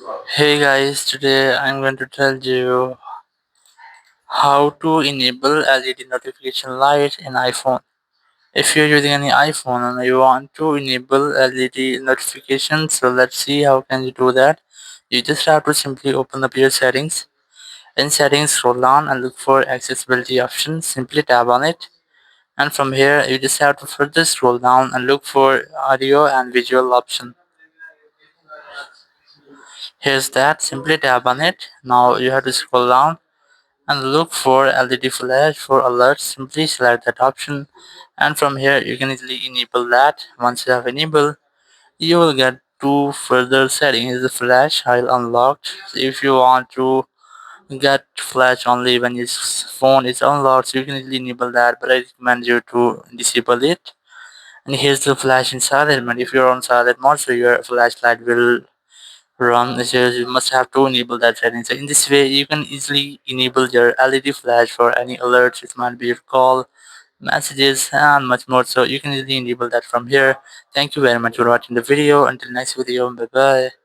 Hey guys, today I'm going to tell you how to enable LED notification light in iPhone. If you're using any iPhone and you want to enable LED notifications, so let's see how can you do that. You just have to simply open up your settings. In settings, scroll down and look for accessibility option. Simply tap on it. And from here, you just have to further scroll down and look for audio and visual option. Here's that. Simply tap on it. Now you have to scroll down and look for LED flash for alerts. Simply select that option, and from here you can easily enable that. Once you have enabled, you will get two further settings. The flash while unlocked. So if you want to get flash only when your phone is unlocked, so you can easily enable that, but I recommend you to disable it. And here's the flash in silent mode. If you're on silent mode, so your flashlight will run. So you must have to enable that setting. So in this way you can easily enable your LED flash for any alerts. It might be your call, messages, and much more. So you can easily enable that from here. Thank you very much for watching the video. Until next video, bye bye.